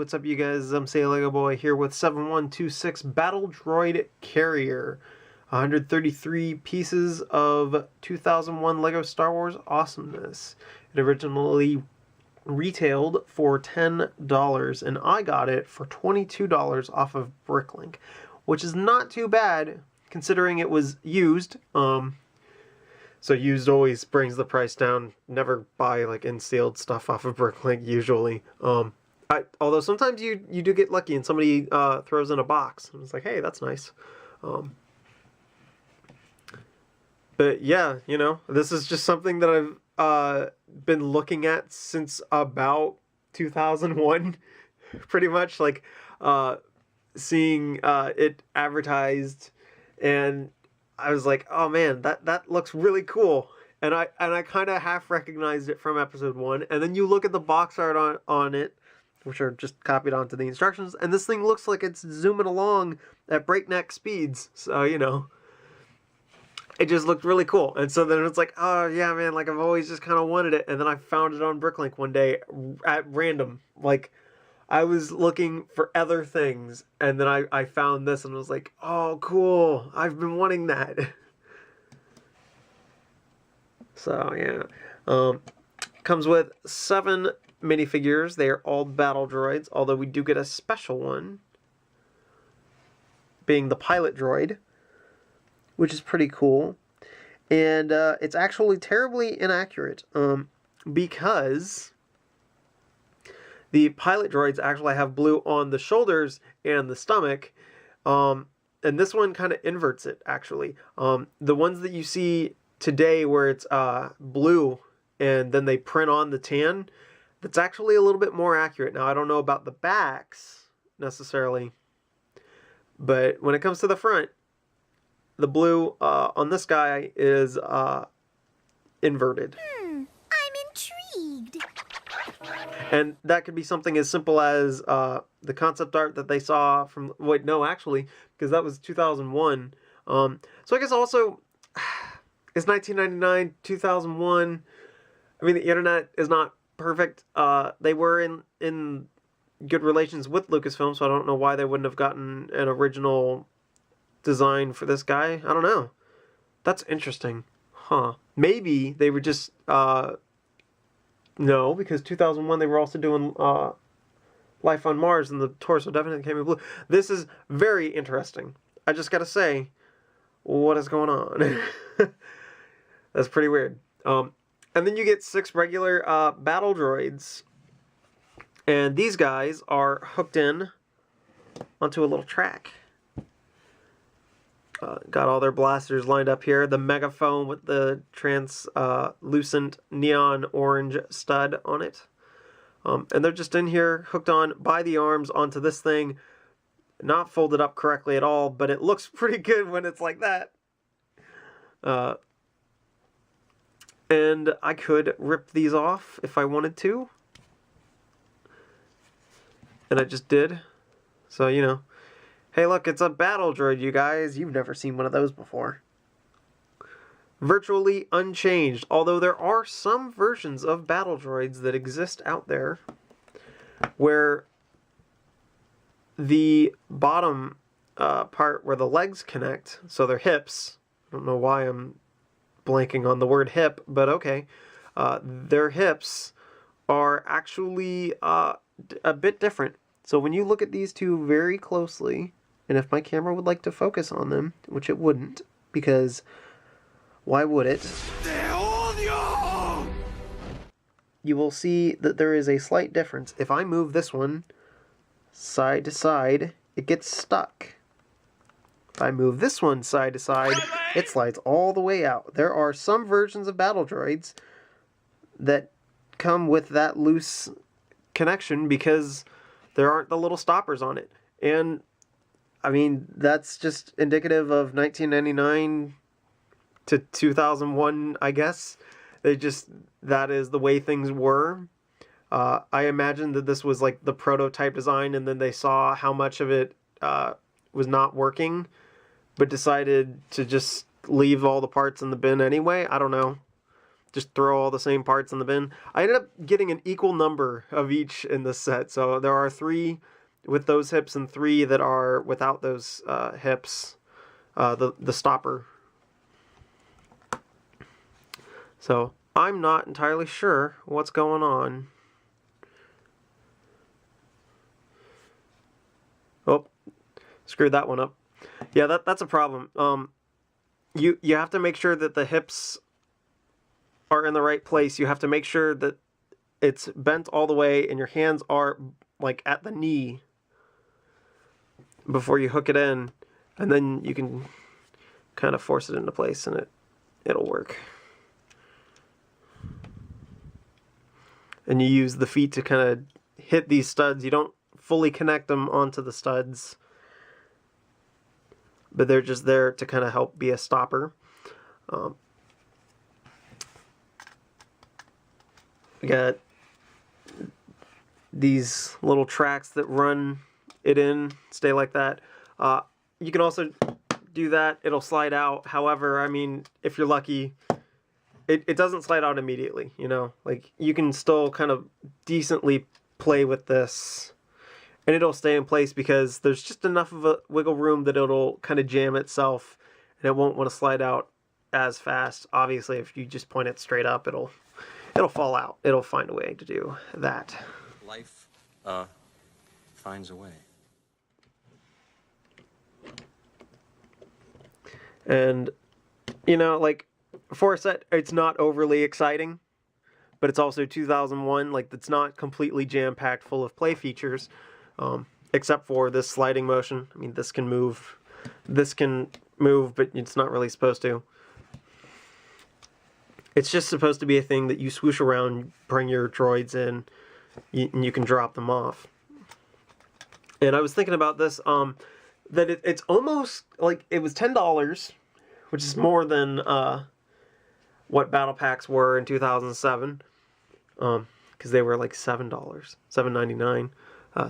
what's up you guys? MCLegoboy here with 7126 Battle Droid Carrier. 133 pieces of 2001 LEGO Star Wars awesomeness. It originally retailed for $10 and I got it for $22 off of Bricklink, which is not too bad considering it was used. So used always brings the price down. Never buy like in-sealed stuff off of Bricklink usually. Although sometimes you do get lucky and somebody throws in a box. And it's like, hey, that's nice. But yeah, you know, this is just something that I've been looking at since about 2001, pretty much. Like seeing it advertised, and I was like, oh man, that looks really cool. And I kind of half recognized it from episode 1. And then you look at the box art on it, which are just copied onto the instructions, and this thing looks like it's zooming along at breakneck speeds. So, you know, it just looked really cool. And so then it's like, oh yeah, man, like I've always just kind of wanted it. And then I found it on Bricklink one day at random. Like I was looking for other things, and then I found this and was like, oh cool, I've been wanting that. So yeah, comes with 7 minifigures. They are all battle droids, although we do get a special one, being the pilot droid, which is pretty cool. And it's actually terribly inaccurate, because the pilot droids actually have blue on the shoulders and the stomach, and this one kind of inverts it, actually. The ones that you see today where it's blue and then they print on the tan, that's actually a little bit more accurate. Now, I don't know about the backs, necessarily, but when it comes to the front, the blue on this guy is inverted. I'm intrigued. And that could be something as simple as the concept art that they saw from... Wait, no, actually, because that was 2001. So I guess also, it's 1999, 2001. I mean, the internet is not perfect. They were in good relations with Lucasfilm, so I don't know why they wouldn't have gotten an original design for this guy. I don't know. That's interesting. Huh. Maybe they were just... No, because 2001 they were also doing Life on Mars, and the torso definitely came in blue. This is very interesting. I just gotta say, what is going on? That's pretty weird. And then you get 6 regular battle droids, and these guys are hooked in onto a little track. Got all their blasters lined up here. The megaphone with the translucent neon orange stud on it. And they're just in here, hooked on by the arms onto this thing. Not folded up correctly at all, but it looks pretty good when it's like that. And I could rip these off if I wanted to. And I just did. So, you know. Hey look, it's a battle droid, you guys. You've never seen one of those before. Virtually unchanged, although there are some versions of battle droids that exist out there where the bottom part where the legs connect, so their hips, I don't know why I'm blanking on the word hip, but okay, their hips are actually a bit different. So when you look at these two very closely, and if my camera would like to focus on them, which it wouldn't, because why would it? You will see that there is a slight difference. If I move this one side to side, it gets stuck. If I move this one side to side, it slides all the way out. There are some versions of battle droids that come with that loose connection because there aren't the little stoppers on it. And I mean, that's just indicative of 1999 to 2001, I guess. That is the way things were. I imagine that this was like the prototype design, and then they saw how much of it was not working, but decided to just leave all the parts in the bin anyway. I don't know. just throw all the same parts in the bin. I ended up getting an equal number of each in this set. So there are 3 with those hips and 3 that are without those hips. The stopper. So I'm not entirely sure what's going on. Oh, screwed that one up. Yeah, that's a problem. You have to make sure that the hips are in the right place. You have to make sure that it's bent all the way and your hands are like at the knee before you hook it in, and then you can kind of force it into place and it'll work. And you use the feet to kind of hit these studs. You don't fully connect them onto the studs, but they're just there to kind of help be a stopper. We got these little tracks that run it in, stay like that. You can also do that, it'll slide out. However, I mean, if you're lucky, it doesn't slide out immediately, you know? Like, you can still kind of decently play with this, and it'll stay in place because there's just enough of a wiggle room that it'll kind of jam itself, and it won't want to slide out as fast. Obviously, if you just point it straight up, it'll fall out. It'll find a way to do that. Life finds a way. And, you know, like, for a set, it's not overly exciting, but it's also 2001. Like, it's not completely jam-packed full of play features, except for this sliding motion. I mean, this can move, but it's not really supposed to. It's just supposed to be a thing that you swoosh around, bring your droids in, and you can drop them off. And I was thinking about this, that it's almost like it was $10, which is more than what battle packs were in 2007, because they were like $7, $7.99,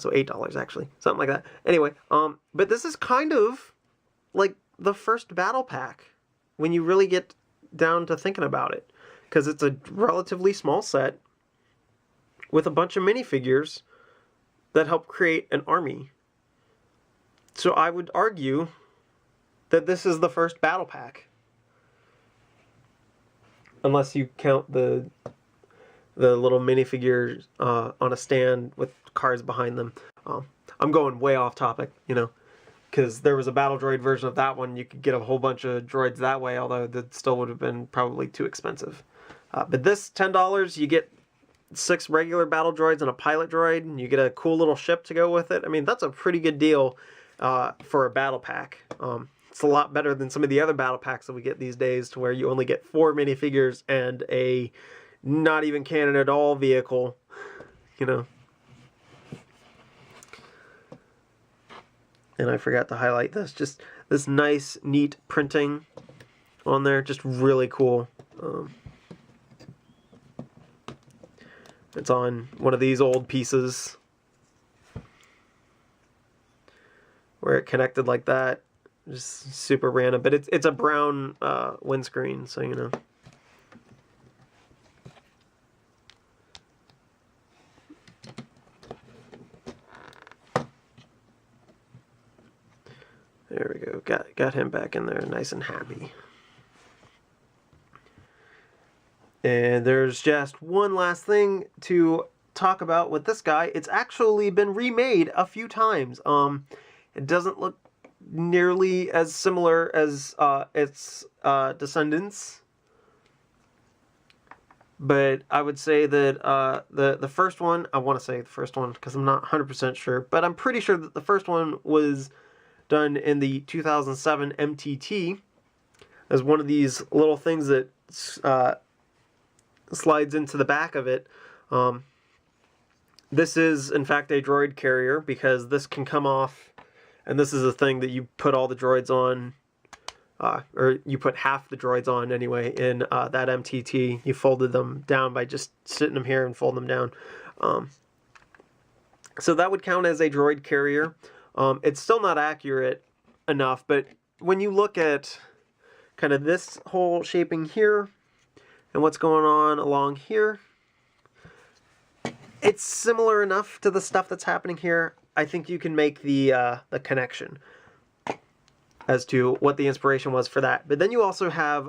so $8 actually, something like that. Anyway, but this is kind of like the first battle pack when you really get down to thinking about it, because it's a relatively small set with a bunch of minifigures that help create an army. So I would argue that this is the first battle pack, unless you count the little minifigures on a stand with cars behind them. I'm going way off topic, you know, because there was a Battle Droid version of that one. You could get a whole bunch of droids that way, although that still would have been probably too expensive. But this $10, you get 6 regular battle droids and a pilot droid, and you get a cool little ship to go with it. I mean, that's a pretty good deal for a battle pack. It's a lot better than some of the other battle packs that we get these days, to where you only get 4 minifigures and a not even canon at all vehicle, you know. And I forgot to highlight this, just this nice, neat printing on there, just really cool. It's on one of these old pieces where it connected like that. Just super random, but it's a brown windscreen, so you know. There we go. Got him back in there, nice and happy. And there's just one last thing to talk about with this guy. It's actually been remade a few times. It doesn't look nearly as similar as its descendants, but I would say that the first one, I want to say the first one because I'm not 100% sure, but I'm pretty sure that the first one was done in the 2007 MTT as one of these little things that slides into the back of it. This is in fact a droid carrier, because this can come off, and this is a thing that you put all the droids on, or you put half the droids on anyway in that MTT. You folded them down by just sitting them here and folding them down. So that would count as a droid carrier. It's still not accurate enough, but when you look at kind of this whole shaping here, And what's going on along here? It's similar enough to the stuff that's happening here. I think you can make the connection as to what the inspiration was for that. But then you also have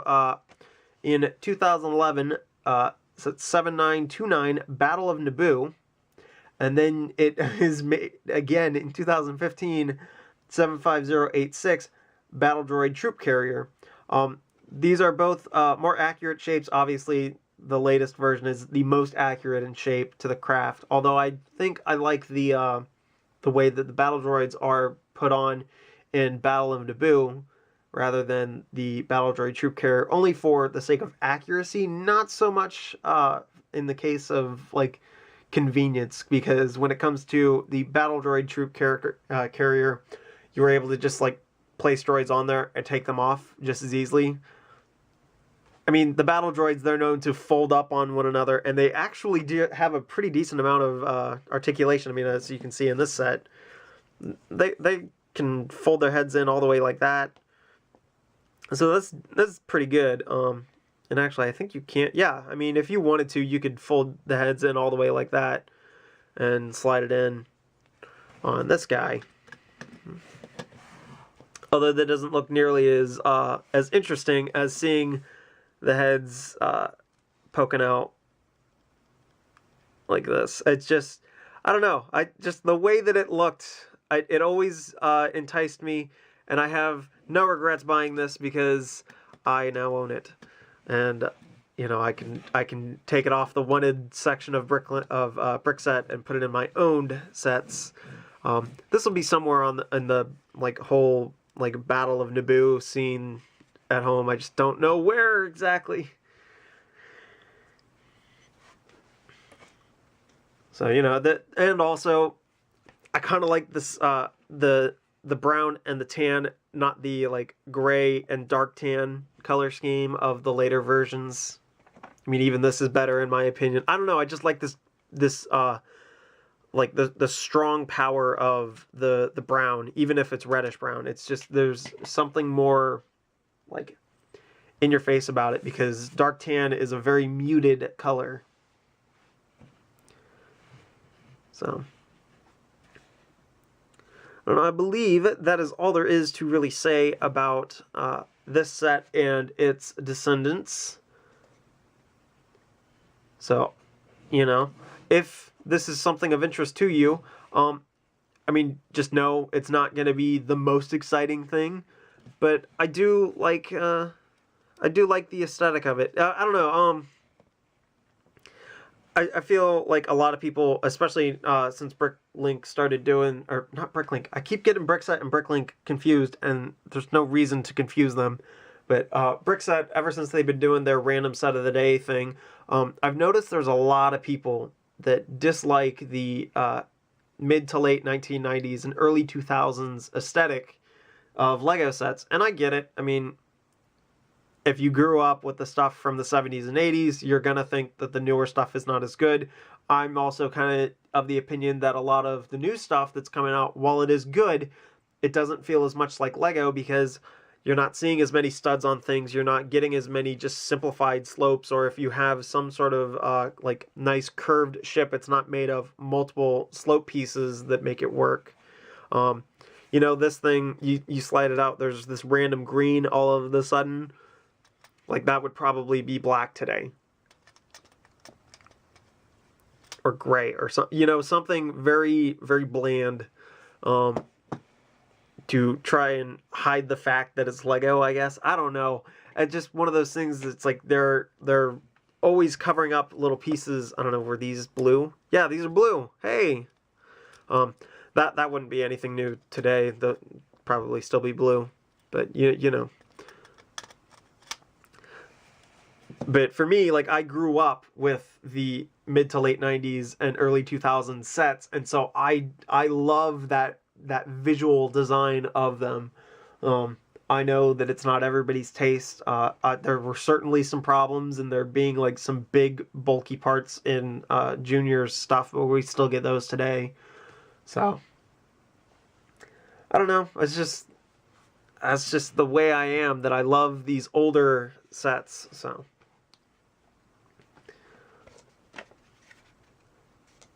in 2011, so it's 7929 Battle of Naboo, and then it is made again in 2015, 75086 Battle Droid Troop Carrier. These are both more accurate shapes. Obviously, the latest version is the most accurate in shape to the craft. Although I think I like the way that the battle droids are put on in Battle of Naboo rather than the Battle Droid Troop Carrier, only for the sake of accuracy, not so much in the case of like convenience, because when it comes to the Battle Droid Troop Carrier, you were able to just like place droids on there and take them off just as easily. I mean, the battle droids, they're known to fold up on one another, and they actually do have a pretty decent amount of articulation. I mean, as you can see in this set, they can fold their heads in all the way like that. So that's pretty good. And actually, I think you can't. Yeah, I mean, if you wanted to, you could fold the heads in all the way like that and slide it in on this guy. Although that doesn't look nearly as interesting as seeing the heads poking out like this. It's just, I don't know. Just the way that it looked, it always enticed me, and I have no regrets buying this because I now own it, and you know I can take it off the wanted section of Brickset and put it in my owned sets. This will be somewhere in the like whole like Battle of Naboo scene at home. I just don't know where exactly. So, you know, that, and also I kind of like this the brown and the tan, not the like gray and dark tan color scheme of the later versions. I mean, even this is better in my opinion. I don't know, I just like this like the strong power of the brown, even if it's reddish brown. It's just, there's something more like in your face about it, because dark tan is a very muted color. So I don't know, I believe that is all there is to really say about this set and its descendants. So, you know, if this is something of interest to you, I mean, just know it's not going to be the most exciting thing, but I do like the aesthetic of it. I don't know. I feel like a lot of people, especially since Bricklink started doing, or not Bricklink, I keep getting Brickset and Bricklink confused, and there's no reason to confuse them. But Brickset, ever since they've been doing their random set of the day thing, I've noticed there's a lot of people that dislike the mid to late 1990s and early 2000s aesthetic of Lego sets, and I get it. I mean, if you grew up with the stuff from the 70s and 80s, you're gonna think that the newer stuff is not as good. I'm also kind of the opinion that a lot of the new stuff that's coming out, while it is good, it doesn't feel as much like Lego, because you're not seeing as many studs on things, you're not getting as many just simplified slopes, or if you have some sort of like nice curved ship, it's not made of multiple slope pieces that make it work. You know, this thing, you slide it out, there's this random green all of a sudden. Like, that would probably be black today. Or gray, or something, you know, something very, very bland. To try and hide the fact that it's Lego, I guess. I don't know. It's just one of those things that's like they're always covering up little pieces. I don't know, were these blue? Yeah, these are blue. Hey. That wouldn't be anything new today. They'll probably still be blue. But you know. But for me, like, I grew up with the mid to late 90s and early 2000s sets, and so I love that visual design of them. I know that it's not everybody's taste. There were certainly some problems, and there being like some big bulky parts in Junior's stuff, but we still get those today. So I don't know. That's just the way I am. That I love these older sets. So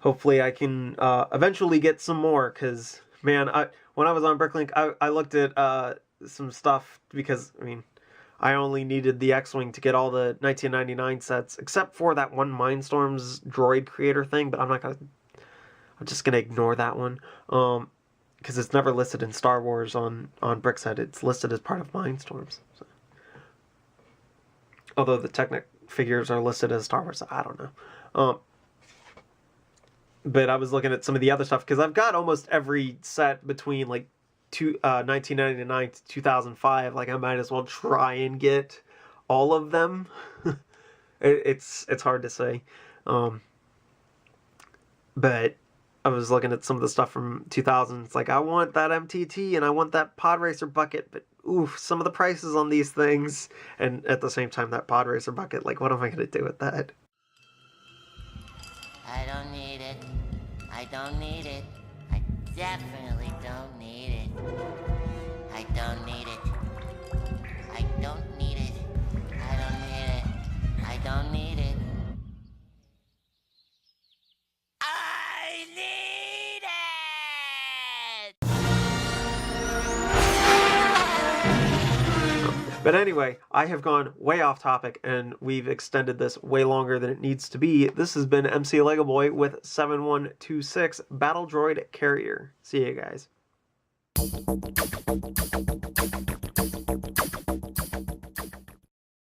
hopefully I can eventually get some more, because, man, when I was on Bricklink, I looked at some stuff, because, I mean, I only needed the X-Wing to get all the 1999 sets, except for that one Mindstorms Droid creator thing, but I'm just gonna ignore that one, because it's never listed in Star Wars on Brickset. It's listed as part of Mindstorms. So. Although the Technic figures are listed as Star Wars, I don't know. But I was looking at some of the other stuff, because I've got almost every set between, like, 1999 to 2005. Like, I might as well try and get all of them. It's hard to say. But I was looking at some of the stuff from 2000. It's like, I want that MTT and I want that Pod Racer bucket, but oof, some of the prices on these things, and at the same time that Pod Racer bucket, like, what am I going to do with that? I don't need it. I don't need it. I definitely don't need it. I don't need it. I don't need it. I don't need it. I don't need it. I need it! But anyway, I have gone way off topic, and we've extended this way longer than it needs to be. This has been MCLegoboy with 7126 Battle Droid Carrier. See you guys.